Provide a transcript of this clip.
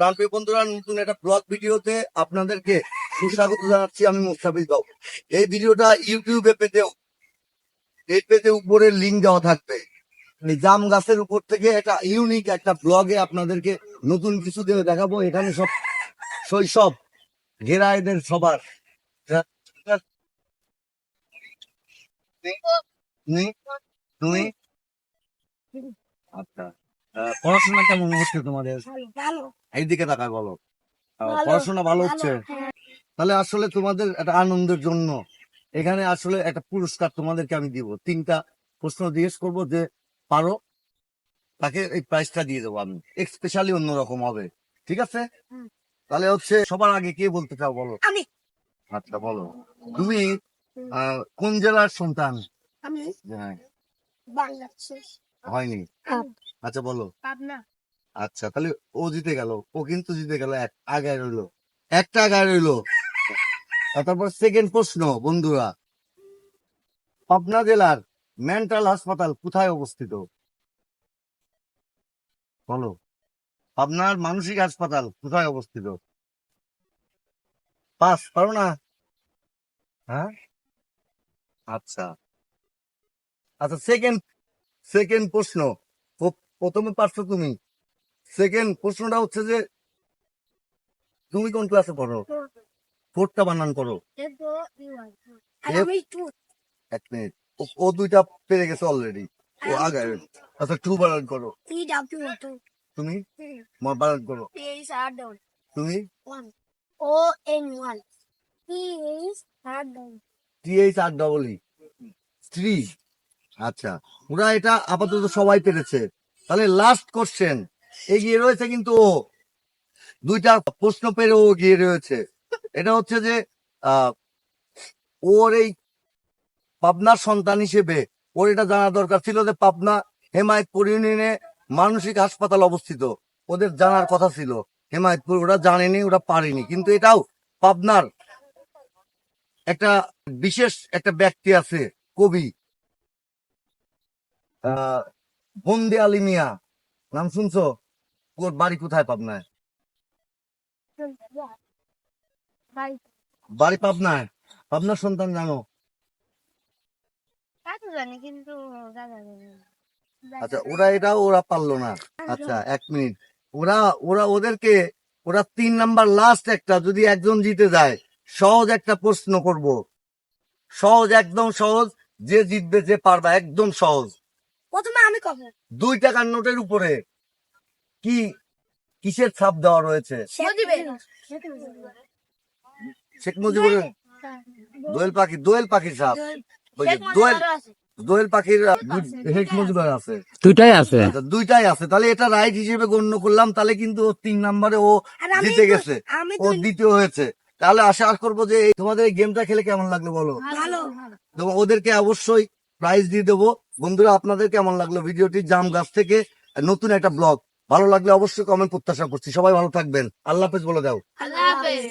প্রাণপ্রিয় বন্ধুরা, নতুন একটা ব্লগ ভিডিওতে আপনাদেরকে সুস্বাগত জানাচ্ছি। আমি মুস্তাফিজ বাবু। এই ভিডিওটা ইউটিউবে এই পেজে উপরে লিঙ্ক দেওয়া থাকবে। জাম গাছের উপর থেকে একটা ইউনিক একটা ব্লগে আপনাদেরকে নতুন কিছু দিয়ে দেখাবো। এখানে সব শৈশব ঘেরা এদের সবার। তুমি আচ্ছা, পড়াশোনা কেমন হচ্ছে তোমাদের? এইদিকে তাকায় বলো। পড়াশোনা ভালো হচ্ছে? তাহলে আসলে তোমাদের একটা আনন্দের জন্য এখানে আসলে একটা পুরস্কার তোমাদেরকে আমি দিব। 3টা প্রশ্ন জিজ্ঞেস করবো, যে পারো তাকে এই প্রাইজটা দিয়ে দেবো আমি। স্পেশালি অন্যরকম হবে, ঠিক আছে? তাহলে হচ্ছে সবার আগে কে বলতে চাও বলো। আচ্ছা বলো, তুমি কোন জেলার সন্তান? হ্যাঁ, হয়নি। আচ্ছা বলো। আচ্ছা, তাহলে ও জিতে গেল, ও কিন্তু জিতে গেল, আগায় রইলো, একটা আগায় রইলো। তারপর সেকেন্ড প্রশ্ন বন্ধুরা, পাবনা জেলার মেন্টাল হাসপাতাল কোথায় অবস্থিত? বলো, পাবনার মানসিক হাসপাতাল কোথায় অবস্থিত? পাস, পারো না? হ্যাঁ, আচ্ছা আচ্ছা। সেকেন্ড প্রশ্ন, প্রথমে পারছো তুমি। সেকেন্ড প্রশ্নটা হচ্ছে যে তুমি কোন ক্লাসে পড়ো? 4টা বানান করো। এক মিনিট, ও 2টা পেরে গেছে অলরেডি, ও আগে। আচ্ছা 2 বানান করো। তুমি বানান করো। তুমি THR স্ত্রী। আচ্ছা, ওরা এটা আপাতত সবাই পেরেছে। তাহলে লাস্ট কোশ্চেন, এগিয়ে রয়েছে কিন্তু ও 2টা প্রশ্ন পেরে ও এগিয়ে রয়েছে। এটা হচ্ছে যে ওর এই পাবনার সন্তান হিসেবে ওর এটা জানা দরকার ছিল যে পাবনা হেমায়তপুর ইউনিয়নে মানসিক হাসপাতাল অবস্থিত। ওদের জানার কথা ছিল হেমায়তপুর, ওরা জানেনি, ওরা পারেনি। কিন্তু এটাও পাবনার একটা বিশেষ একটা ব্যক্তি আছে, কবি বন্দে আলী মিয়া, নাম শুনছো? ওর বাড়ি কোথায় পাবনায়? বাড়ি পাবনায়। পাবনার সন্তান জানো? আচ্ছা, ওরা পারলো না। আচ্ছা 1 মিনিট, ওরা ওরা ওদেরকে ওরা 3 নাম্বার লাস্ট একটা, যদি একজন জিতে যায় সহজ একটা প্রশ্ন করব, সহজ, একদম সহজ। যে জিতবে, যে পারবা, একদম সহজ। প্রথমে আমি কব। 2 টাকার নোটের উপরে কি কিসের ছাপ দেওয়া রয়েছে? শেখ মুজিবুরের দোয়েল পাখির ছাপ। দোয়েল পাখির শেখ মুজিবুর আছে, 2টাই আছে। আচ্ছা 2টাই আছে। তাহলে এটা রাইট হিসেবে গণ্য করলাম। তাহলে কিন্তু 3 নম্বরে ও জিতে গেছে, ও দ্বিতীয় হয়েছে। তাহলে আশা করবো যে তোমাদের এই গেমটা খেলে কেমন লাগলো বলো। তো ওদেরকে অবশ্যই প্রাইজ দিয়ে দেবো। বন্ধুরা, আপনাদের কেমন লাগলো ভিডিওটি? জাম গাছ থেকে নতুন একটা ব্লগ। ভালো লাগলে অবশ্যই কমেন্ট প্রত্যাশা করছি। সবাই ভালো থাকবেন, আল্লাহ হাফেজ বলে দাও। আল্লাহ হাফেজ।